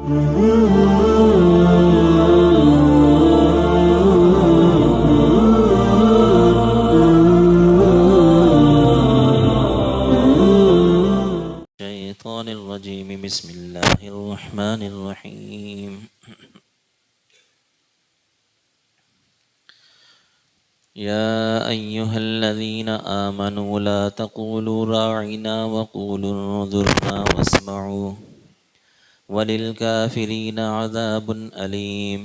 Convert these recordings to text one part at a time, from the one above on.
الشيطان الرجيم بسم الله الرحمن الرحيم يا أيها الذين آمنوا لا تقولوا راعنا وقولوا انظرنا واسمعوا وللكافرين عذاب أليم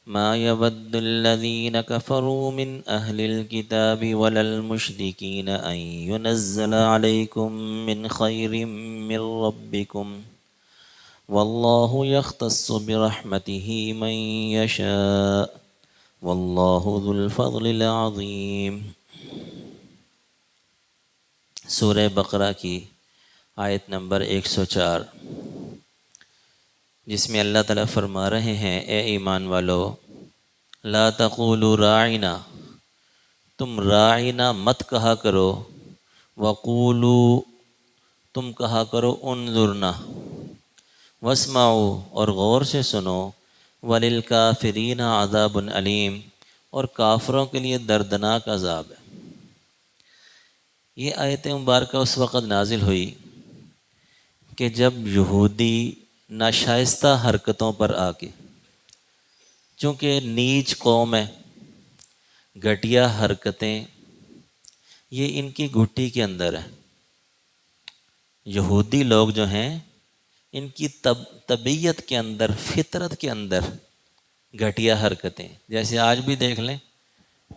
ما يود الذين كفروا من أهل الكتاب ولا المشركين أن ينزل عليكم من خير من ربكم والله يختص برحمته من يشاء واللہ ذو الفضل العظیم۔ سورہ بقرہ کی آیت نمبر 104، جس میں اللہ تعالیٰ فرما رہے ہیں اے ایمان والو، لا تقولوا راعنا، تم راعنا مت کہا کرو، وقولوا، تم کہا کرو انظرنا، واسمعوا، اور غور سے سنو، وَلِلْكَافِرِينَ عَذَابٌ علیم، اور کافروں کے لیے دردناک عذاب ہے۔ یہ آیت مبارکہ اس وقت نازل ہوئی کہ جب یہودی ناشائستہ حرکتوں پر آ کے، چونکہ نیچ قوم ہے، گھٹیا حرکتیں یہ ان کی گھٹی کے اندر ہے۔ یہودی لوگ جو ہیں ان کی طبیعت کے اندر، فطرت کے اندر گھٹیا حرکتیں، جیسے آج بھی دیکھ لیں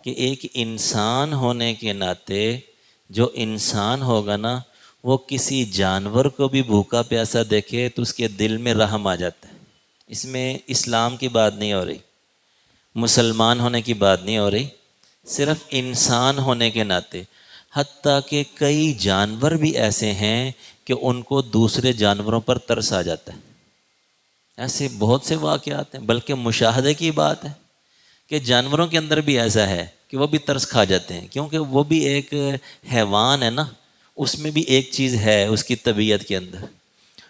کہ ایک انسان ہونے کے ناطے جو انسان ہوگا نا، وہ کسی جانور کو بھی بھوکا پیاسا دیکھے تو اس کے دل میں رحم آ جاتا ہے۔ اس میں اسلام کی بات نہیں ہو رہی، مسلمان ہونے کی بات نہیں ہو رہی، صرف انسان ہونے کے ناطے۔ حتیٰ کہ کئی جانور بھی ایسے ہیں کہ ان کو دوسرے جانوروں پر ترس آ جاتا ہے۔ ایسے بہت سے واقعات ہیں، بلکہ مشاہدے کی بات ہے کہ جانوروں کے اندر بھی ایسا ہے کہ وہ بھی ترس کھا جاتے ہیں، کیونکہ وہ بھی ایک حیوان ہے نا، اس میں بھی ایک چیز ہے اس کی طبیعت کے اندر۔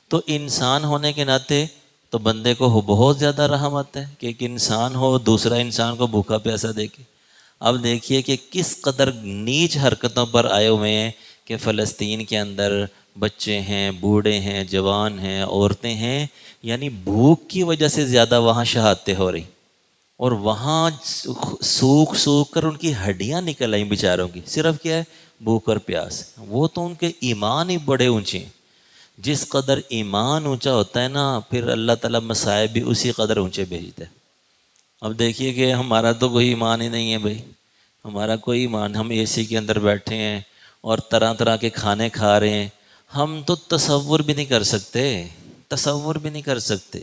تو انسان ہونے کے ناطے تو بندے کو بہت زیادہ رحم آتا ہے کہ ایک انسان ہو دوسرا انسان کو بھوکا پیاسا دیکھے۔ اب دیکھیے کہ کس قدر نیچ حرکتوں پر آئے ہوئے ہیں کہ فلسطین کے اندر بچے ہیں، بوڑھے ہیں، جوان ہیں، عورتیں ہیں، یعنی بھوک کی وجہ سے زیادہ وہاں شہادتیں ہو رہی، اور وہاں سوکھ سوکھ کر ان کی ہڈیاں نکل آئیں بیچاروں کی، صرف کیا ہے؟ بھوک اور پیاس۔ وہ تو ان کے ایمان ہی بڑے اونچے ہیں۔ جس قدر ایمان اونچا ہوتا ہے نا، پھر اللہ تعالیٰ مصائب بھی اسی قدر اونچے بھیجتا ہے۔ اب دیکھیے کہ ہمارا تو کوئی ایمان ہی نہیں ہے بھائی، ہمارا کوئی ایمان، ہم اے سی کے اندر بیٹھے ہیں اور طرح طرح کے کھانے کھا رہے ہیں، ہم تو تصور بھی نہیں کر سکتے، تصور بھی نہیں کر سکتے۔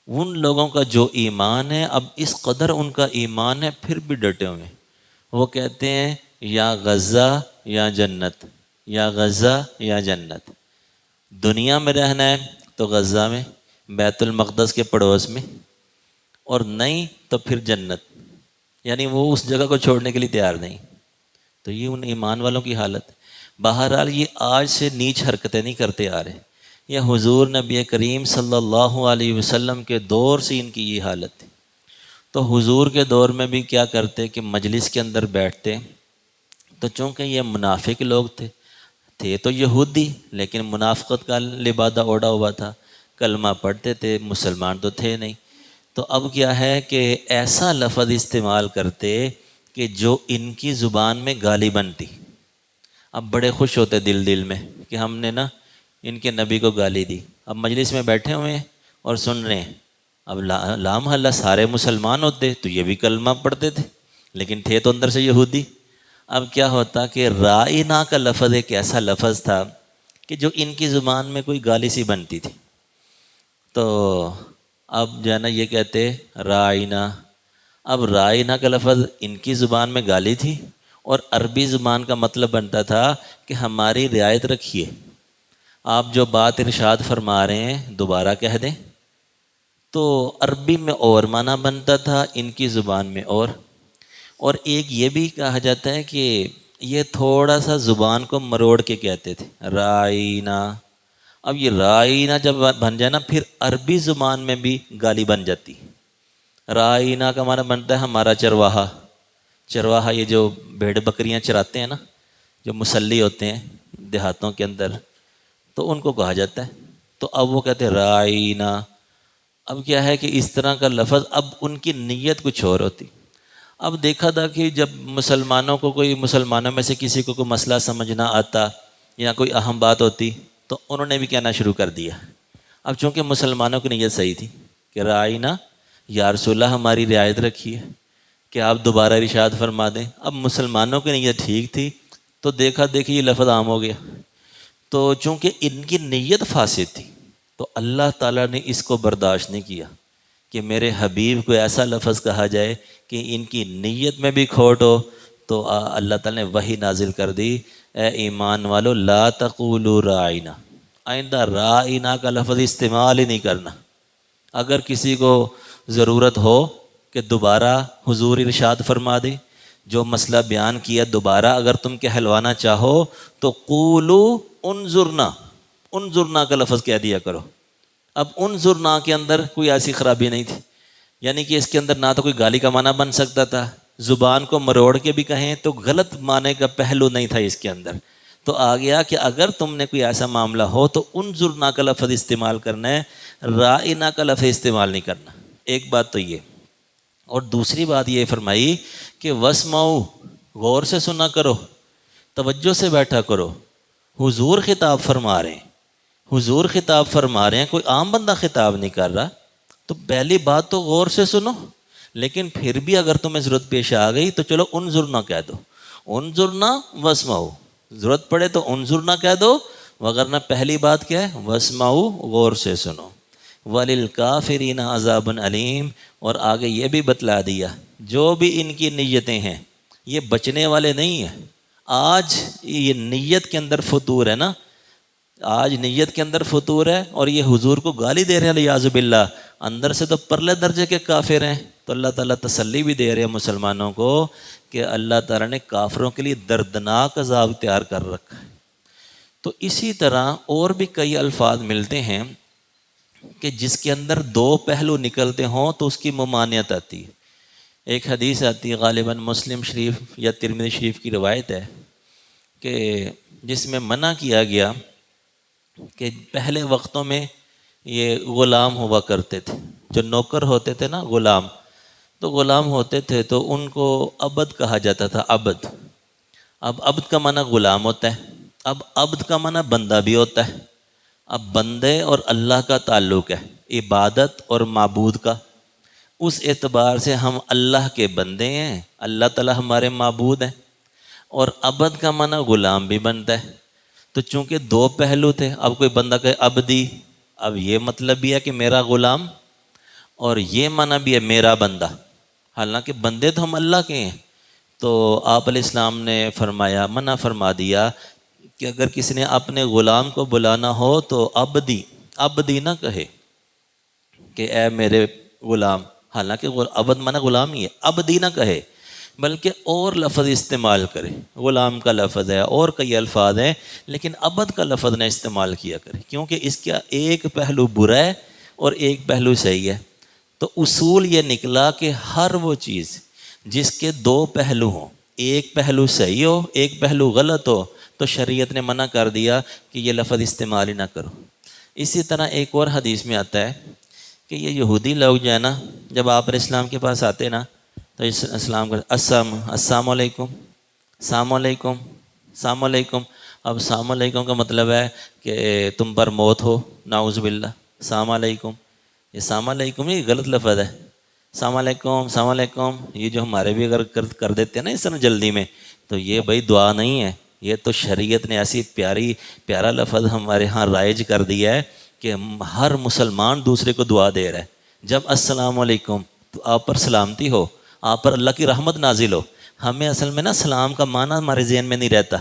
ان لوگوں کا جو ایمان ہے، اب اس قدر ان کا ایمان ہے پھر بھی ڈٹے ہوئے ہیں۔ وہ کہتے ہیں یا غزہ یا جنت، یا غزہ یا جنت۔ دنیا میں رہنا ہے تو غزہ میں، بیت المقدس کے پڑوس میں، اور نہیں تو پھر جنت، یعنی وہ اس جگہ کو چھوڑنے کے لیے تیار نہیں۔ تو یہ ان ایمان والوں کی حالت ہے۔ بہرحال یہ آج سے نیچ حرکتیں نہیں کرتے آ رہے، یہ حضور نبی کریم صلی اللہ علیہ وسلم کے دور سے ان کی یہ حالت تھی۔ تو حضور کے دور میں بھی کیا کرتے کہ مجلس کے اندر بیٹھتے، تو چونکہ یہ منافق لوگ تھے تو یہودی، لیکن منافقت کا لبادہ اوڑھا ہوا تھا، کلمہ پڑھتے تھے، مسلمان تو تھے نہیں۔ تو اب کیا ہے کہ ایسا لفظ استعمال کرتے کہ جو ان کی زبان میں گالی بنتی۔ اب بڑے خوش ہوتے دل دل میں کہ ہم نے نا ان کے نبی کو گالی دی۔ اب مجلس میں بیٹھے ہوئے ہیں اور سن رہے ہیں، اب لا محالہ سارے مسلمان ہوتے تو یہ بھی کلمہ پڑھتے تھے، لیکن تھے تو اندر سے یہودی۔ اب کیا ہوتا کہ رائنا کا لفظ ایک ایسا لفظ تھا کہ جو ان کی زبان میں کوئی گالی سی بنتی تھی، تو اب جو ہے نا یہ کہتے رائنا۔ اب رائنا کا لفظ ان کی زبان میں گالی تھی، اور عربی زبان کا مطلب بنتا تھا کہ ہماری رعایت رکھیے، آپ جو بات ارشاد فرما رہے ہیں دوبارہ کہہ دیں۔ تو عربی میں اور معنی بنتا تھا، ان کی زبان میں اور ایک یہ بھی کہا جاتا ہے کہ یہ تھوڑا سا زبان کو مروڑ کے کہتے تھے رائنا۔ اب یہ رائنا جب بن جائے نا پھر عربی زبان میں بھی گالی بن جاتی. رائنا کا معنی بنتا ہے ہمارا چرواہا. چرواہا یہ جو بھیڑ بکریاں چراتے ہیں نا، جو مسلی ہوتے ہیں دیہاتوں کے اندر، تو ان کو کہا جاتا ہے. تو اب وہ کہتے ہیں رائنا. اب کیا ہے کہ اس طرح کا لفظ اب ان کی نیت کچھ اور ہوتی. اب دیکھا تھا کہ جب مسلمانوں کو مسلمانوں میں سے کسی کو کوئی مسئلہ سمجھ نہ آتا یا کوئی اہم بات ہوتی تو انہوں نے بھی کہنا شروع کر دیا. اب چونکہ مسلمانوں کی نیت صحیح تھی کہ رائنا یا رسول اللہ ہماری رعایت رکھی ہے کہ آپ دوبارہ ارشاد فرما دیں. اب مسلمانوں کی نیت ٹھیک تھی تو دیکھا دیکھی یہ لفظ عام ہو گیا. تو چونکہ ان کی نیت فاسد تھی تو اللہ تعالیٰ نے اس کو برداشت نہیں کیا کہ میرے حبیب کو ایسا لفظ کہا جائے کہ ان کی نیت میں بھی کھوٹ ہو. تو اللہ تعالیٰ نے وحی نازل کر دی، اے ایمان والو لا تقولوا رائنا، آئندہ رائنا کا لفظ استعمال ہی نہیں کرنا. اگر کسی کو ضرورت ہو کہ دوبارہ حضور ارشاد فرما دے جو مسئلہ بیان کیا، دوبارہ اگر تم کہلوانا چاہو تو قولو انظرنا، انظرنا کا لفظ کہہ دیا کرو. اب انظرنا کے اندر کوئی ایسی خرابی نہیں تھی، یعنی کہ اس کے اندر نہ تو کوئی گالی کا معنی بن سکتا تھا، زبان کو مروڑ کے بھی کہیں تو غلط معنی کا پہلو نہیں تھا اس کے اندر. تو آ گیا کہ اگر تم نے کوئی ایسا معاملہ ہو تو انظرنا کا لفظ استعمال کرنا ہے، رائنا کا لفظ استعمال نہیں کرنا. ایک بات تو یہ. اور دوسری بات یہ فرمائی کہ واسمعوا، غور سے سنا کرو، توجہ سے بیٹھا کرو. حضور خطاب فرما رہے ہیں، حضور خطاب فرما رہے ہیں، کوئی عام بندہ خطاب نہیں کر رہا. تو پہلی بات تو غور سے سنو، لیکن پھر بھی اگر تمہیں ضرورت پیش آ گئی تو چلو انظرنا کہہ دو. انظرنا واسمعوا، ضرورت پڑے تو انظرنا کہہ دو، وگرنہ پہلی بات کیا ہے؟ واسمعوا، غور سے سنو. وَلِلْكَافِرِينَ عَذَابٌ علیم. اور آگے یہ بھی بتلا دیا جو بھی ان کی نیتیں ہیں یہ بچنے والے نہیں ہیں. آج یہ نیت کے اندر فطور ہے نا، آج نیت کے اندر فطور ہے اور یہ حضور کو گالی دے رہے ہیں الیاذ باللہ، اندر سے تو پرلے درجے کے کافر ہیں. تو اللہ تعالیٰ تسلی بھی دے رہے ہیں مسلمانوں کو کہ اللہ تعالیٰ نے کافروں کے لیے دردناک عذاب تیار کر رکھا ہے. تو اسی طرح اور بھی کئی الفاظ ملتے ہیں کہ جس کے اندر دو پہلو نکلتے ہوں تو اس کی ممانعت آتی ہے. ایک حدیث آتی ہے غالباً مسلم شریف یا ترمذی شریف کی روایت ہے کہ جس میں منع کیا گیا کہ پہلے وقتوں میں یہ غلام ہوا کرتے تھے، جو نوکر ہوتے تھے نا غلام، تو غلام ہوتے تھے تو ان کو عبد کہا جاتا تھا. عبد، اب عبد کا معنی غلام ہوتا ہے، اب عبد کا معنی بندہ بھی ہوتا ہے. اب بندے اور اللہ کا تعلق ہے، عبادت اور معبود کا. اس اعتبار سے ہم اللہ کے بندے ہیں، اللہ تعالیٰ ہمارے معبود ہیں. اور عبد کا معنی غلام بھی بنتا ہے. تو چونکہ دو پہلو تھے، اب کوئی بندہ کہے عبدی، اب یہ مطلب بھی ہے کہ میرا غلام، اور یہ معنی بھی ہے میرا بندہ، حالانکہ بندے تو ہم اللہ کے ہیں. تو آپ علیہ السلام نے فرمایا، منع فرما دیا کہ اگر کسی نے اپنے غلام کو بلانا ہو تو عبدی، عبدی نہ کہے کہ اے میرے غلام، حالانکہ عبد معنی غلام ہی ہے، عبدی نہ کہے بلکہ اور لفظ استعمال کرے. غلام کا لفظ ہے اور کئی الفاظ ہیں لیکن عبد کا لفظ نہ استعمال کیا کرے، کیونکہ اس کا ایک پہلو برا ہے اور ایک پہلو صحیح ہے. تو اصول یہ نکلا کہ ہر وہ چیز جس کے دو پہلو ہوں، ایک پہلو صحیح ہو ایک پہلو غلط ہو، تو شریعت نے منع کر دیا کہ یہ لفظ استعمال ہی نہ کرو. اسی طرح ایک اور حدیث میں آتا ہے کہ یہ یہودی لوگ جو ہے نا، جب آپ علیہ السلام کے پاس آتے نا تو اسلام کا السلام علیکم، السلام علیکم، السلام علیکم. اب السلام علیکم کا مطلب ہے کہ تم پر موت ہو، نعوذ باللہ. السلام علیکم، یہ السلام علیکم یہ غلط لفظ ہے. السلام علیکم، السلام علیکم، یہ جو ہمارے بھی اگر کر دیتے ہیں نا اس طرح جلدی میں، تو یہ بھائی دعا نہیں ہے. یہ تو شریعت نے ایسی پیارا لفظ ہمارے ہاں رائج کر دیا ہے کہ ہر مسلمان دوسرے کو دعا دے رہا ہے. جب السلام علیکم تو آپ پر سلامتی ہو، آپ پر اللہ کی رحمت نازل ہو. ہمیں اصل میں نا سلام کا معنی ہمارے ذہن میں نہیں رہتا.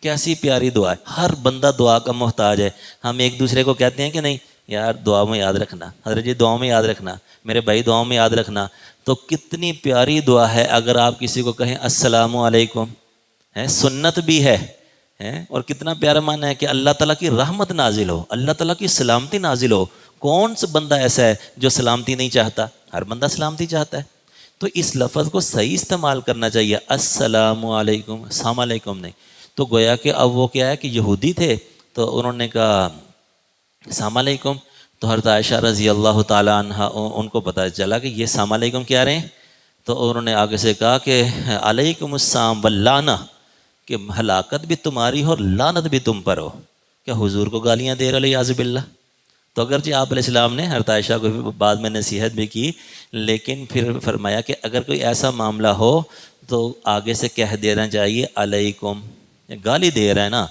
کیسی پیاری دعا ہے، ہر بندہ دعا کا محتاج ہے. ہم ایک دوسرے کو کہتے ہیں کہ نہیں یار دعا میں یاد رکھنا، حضرت جی دعا میں یاد رکھنا، میرے بھائی دعا میں یاد رکھنا. تو کتنی پیاری دعا ہے اگر آپ کسی کو کہیں السلام علیکم، ہے سنت بھی ہے ہیں، اور کتنا پیارا معنی ہے کہ اللہ تعالیٰ کی رحمت نازل ہو، اللہ تعالیٰ کی سلامتی نازل ہو۔ کون سا بندہ ایسا ہے جو سلامتی نہیں چاہتا؟ ہر بندہ سلامتی چاہتا ہے۔ تو اس لفظ کو صحیح استعمال کرنا چاہیے، السلام علیکم، السلام علیکم نہیں۔ تو گویا کہ اب وہ کیا ہے کہ یہودی تھے، تو انہوں نے کہا السلام علیکم، تو حضرت عائشہ رضی اللہ تعالیٰ عنہ ان کو پتہ چلا کہ یہ السلام علیکم کیا رہے ہیں، تو انہوں نے آگے سے کہا کہ علیکم السلام واللعنہ، کہ ہلاکت بھی تمہاری ہو اور لعنت بھی تم پر ہو۔ کیا حضور کو گالیاں دے رہے علیہ باللہ؟ تو اگرچہ آپ علیہ السلام نے حضرت عائشہ کو بھی بعد میں نصیحت بھی کی، لیکن پھر فرمایا کہ اگر کوئی ایسا معاملہ ہو تو آگے سے کہہ دینا چاہیے علیکم، گالی دے رہا ہے نا،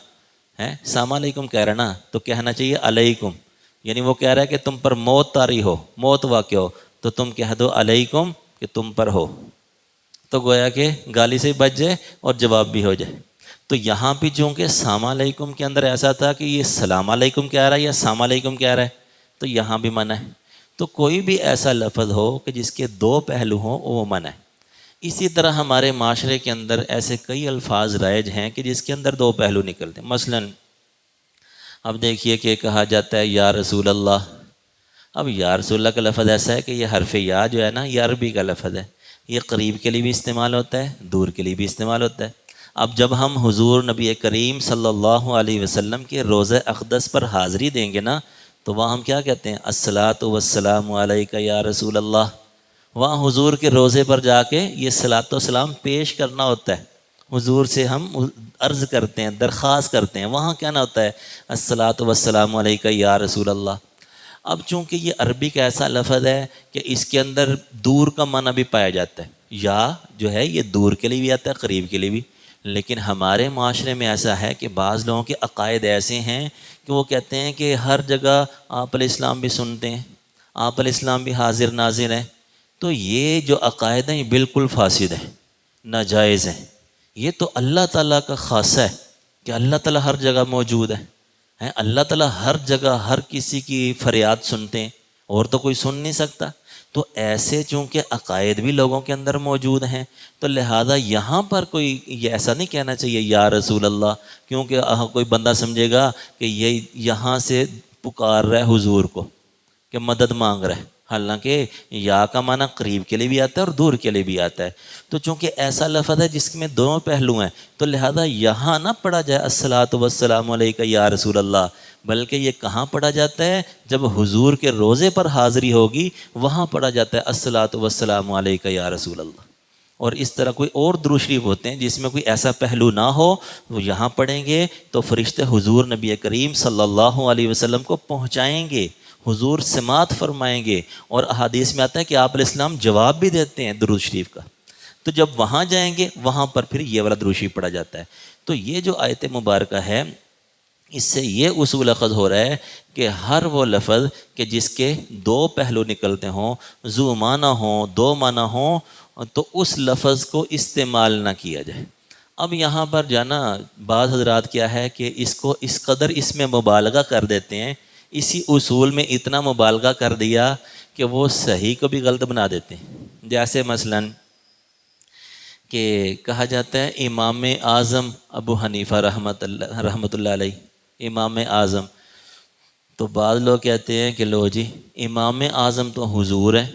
السلام علیکم کہہ رہا ہے نا، تو کہنا چاہیے علیکم، یعنی وہ کہہ رہا ہے کہ تم پر موت طاری ہو، موت واقع ہو، تو تم کہہ دو علیکم کہ تم پر ہو، تو گویا کہ گالی سے بچ جائے اور جواب بھی ہو جائے۔ تو یہاں بھی چونکہ السلام علیکم کے اندر ایسا تھا کہ یہ السلام علیکم کہہ رہا ہے یا السلام علیکم کہہ رہا ہے، تو یہاں بھی منع ہے۔ تو کوئی بھی ایسا لفظ ہو کہ جس کے دو پہلو ہوں وہ منع ہے۔ اسی طرح ہمارے معاشرے کے اندر ایسے کئی الفاظ رائج ہیں کہ جس کے اندر دو پہلو نکلتے ہیں۔ مثلاً اب دیکھیے کہ کہا جاتا ہے یا رسول اللہ۔ اب یا رسول اللہ کا لفظ ایسا ہے کہ یہ حرف یا جو ہے نا، یہ عربی کا لفظ ہے، یہ قریب کے لیے بھی استعمال ہوتا ہے، دور کے لیے بھی استعمال ہوتا ہے۔ اب جب ہم حضور نبی کریم صلی اللہ علیہ وسلم کے روضہ اقدس پر حاضری دیں گے نا، تو وہاں ہم کیا کہتے ہیں؟ الصلاۃ والسلام علیک یا رسول اللہ۔ وہاں حضور کے روضے پر جا کے یہ صلاۃ و سلام پیش کرنا ہوتا ہے، حضور سے ہم عرض کرتے ہیں، درخواست کرتے ہیں، وہاں کہنا ہوتا ہے الصلاۃ والسلام علیک یا رسول اللہ۔ اب چونکہ یہ عربی کا ایسا لفظ ہے کہ اس کے اندر دور کا معنی بھی پایا جاتا ہے، یا جو ہے یہ دور کے لیے بھی آتا ہے، قریب کے لیے بھی، لیکن ہمارے معاشرے میں ایسا ہے کہ بعض لوگوں کے عقائد ایسے ہیں کہ وہ کہتے ہیں کہ ہر جگہ آپ علیہ السلام بھی سنتے ہیں، آپ علیہ السلام بھی حاضر ناظر ہیں۔ تو یہ جو عقائد ہیں یہ بالکل فاسد ہیں، ناجائز ہیں۔ یہ تو اللہ تعالیٰ کا خاصہ ہے کہ اللہ تعالیٰ ہر جگہ موجود ہے، اللہ تعالیٰ ہر جگہ ہر کسی کی فریاد سنتے ہیں، اور تو کوئی سن نہیں سکتا۔ تو ایسے چونکہ عقائد بھی لوگوں کے اندر موجود ہیں، تو لہٰذا یہاں پر کوئی یہ ایسا نہیں کہنا چاہیے یا رسول اللہ، کیونکہ کوئی بندہ سمجھے گا کہ یہ یہاں سے پکار رہا ہے حضور کو کہ مدد مانگ رہا ہے، حالانکہ یا کا معنی قریب کے لیے بھی آتا ہے اور دور کے لیے بھی آتا ہے۔ تو چونکہ ایسا لفظ ہے جس میں دونوں پہلو ہیں، تو لہذا یہاں نہ پڑھا جائے الصلاۃ والسلام علیک یا رسول اللہ، بلکہ یہ کہاں پڑھا جاتا ہے؟ جب حضور کے روضے پر حاضری ہوگی وہاں پڑھا جاتا ہے الصلاۃ والسلام علیک یا رسول اللہ۔ اور اس طرح کوئی اور درود شریف ہوتے ہیں جس میں کوئی ایسا پہلو نہ ہو، وہ یہاں پڑھیں گے تو فرشتے حضور نبی کریم صلی اللہ علیہ وسلم کو پہنچائیں گے، حضور سماعت فرمائیں گے، اور احادیث میں آتا ہے کہ آپ علیہ السلام جواب بھی دیتے ہیں درود شریف کا۔ تو جب وہاں جائیں گے وہاں پر پھر یہ والا درود شریف پڑھا جاتا ہے۔ تو یہ جو آیت مبارکہ ہے، اس سے یہ اصول اخذ ہو رہا ہے کہ ہر وہ لفظ کہ جس کے دو پہلو نکلتے ہوں، ذو معنی ہوں، دو معنی ہوں، تو اس لفظ کو استعمال نہ کیا جائے۔ اب یہاں پر جانا بعض حضرات کیا ہے کہ اس کو اس قدر اس میں مبالغہ کر دیتے ہیں، اسی اصول میں اتنا مبالغہ کر دیا کہ وہ صحیح کو بھی غلط بنا دیتے ہیں۔ جیسے مثلاً کہ کہا جاتا ہے امام اعظم ابو حنیفہ رحمۃ اللہ علیہ، امام اعظم، تو بعض لوگ کہتے ہیں کہ لو جی امام اعظم تو حضور ہیں،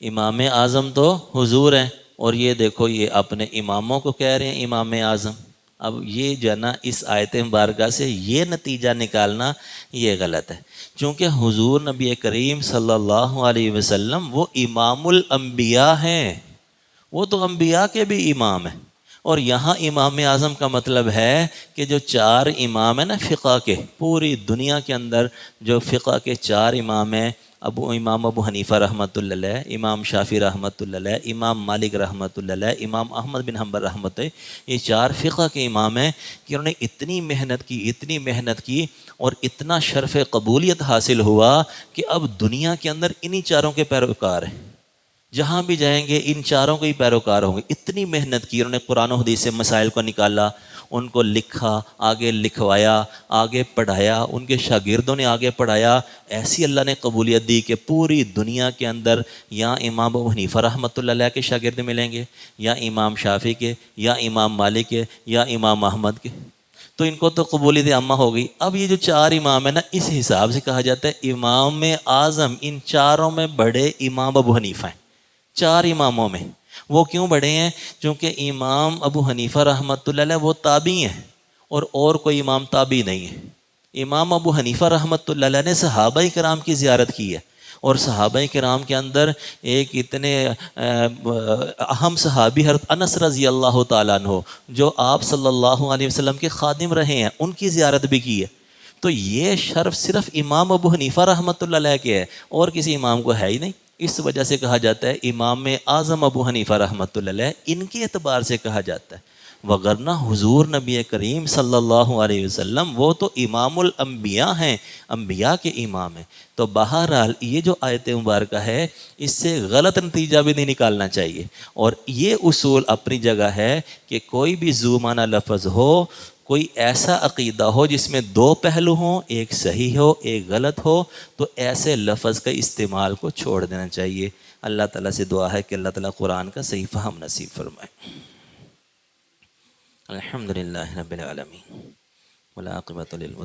امام اعظم تو حضور ہیں، اور یہ دیکھو یہ اپنے اماموں کو کہہ رہے ہیں امام اعظم۔ اب یہ جو ہے نا اس آیت مبارکہ سے یہ نتیجہ نکالنا یہ غلط ہے، چونکہ حضور نبی کریم صلی اللہ علیہ وسلم وہ امام الانبیاء ہیں، وہ تو انبیاء کے بھی امام ہیں۔ اور یہاں امام اعظم کا مطلب ہے کہ جو چار امام ہیں نا فقہ کے، پوری دنیا کے اندر جو فقہ کے چار امام ہیں، امام ابو حنیفہ رحمۃ اللہ علیہ، امام شافعی رحمۃ اللہ علیہ، امام مالک رحمۃ اللہ علیہ، امام احمد بن حنبل رحمۃ اللہ، یہ چار فقہ کے امام ہیں کہ انہوں نے اتنی محنت کی اور اتنا شرف قبولیت حاصل ہوا کہ اب دنیا کے اندر انہی چاروں کے پیروکار ہیں، جہاں بھی جائیں گے ان چاروں کے ہی پیروکار ہوں گے۔ اتنی محنت کی، انہوں نے قرآن و حدیث سے مسائل کو نکالا، ان کو لکھا، آگے لکھوایا، آگے پڑھایا، ان کے شاگردوں نے آگے پڑھایا، ایسی اللہ نے قبولیت دی کہ پوری دنیا کے اندر یا امام ابو حنیفہ رحمۃ اللہ علیہ کے شاگرد ملیں گے، یا امام شافعی کے، یا امام مالک کے، یا امام احمد کے۔ تو ان کو تو قبولیت عامہ ہو گئی۔ اب یہ جو 4 امام ہیں نا، اس حساب سے کہا جاتا ہے امام اعظم ان چاروں میں بڑے امام ابو حنیفہ ہیں۔ 4 اماموں میں وہ کیوں بڑے ہیں؟ چونکہ امام ابو حنیفہ رحمۃ اللہ علیہ وہ تابعی ہیں، اور کوئی امام تابعی نہیں ہے۔ امام ابو حنیفہ رحمۃ اللہ علیہ نے صحابہ کرام کی زیارت کی ہے، اور صحابہ کرام کے اندر ایک اتنے اہم صحابی حضرت انس رضی اللہ تعالیٰ عنہ، جو آپ صلی اللہ علیہ وسلم کے خادم رہے ہیں، ان کی زیارت بھی کی ہے۔ تو یہ شرف صرف امام ابو حنیفہ رحمۃ اللہ علیہ کے ہے، اور کسی امام کو ہے ہی نہیں۔ اس وجہ سے کہا جاتا ہے امام اعظم ابو حنیفہ رحمۃ اللہ علیہ، ان کے اعتبار سے کہا جاتا ہے۔ وگرنہ حضور نبی کریم صلی اللہ علیہ وسلم وہ تو امام الانبیاء ہیں، انبیاء کے امام ہیں۔ تو بہرحال یہ جو آیت مبارکہ ہے، اس سے غلط نتیجہ بھی نہیں نکالنا چاہیے، اور یہ اصول اپنی جگہ ہے کہ کوئی بھی ذو معنی لفظ ہو، کوئی ایسا عقیدہ ہو جس میں 2 پہلو ہوں، ایک صحیح ہو ایک غلط ہو، تو ایسے لفظ کا استعمال کو چھوڑ دینا چاہیے۔ اللہ تعالیٰ سے دعا ہے کہ اللہ تعالیٰ قرآن کا صحیح فہم نصیب فرمائے۔ الحمد للہ رب العالمین والعاقبۃ للمتقین۔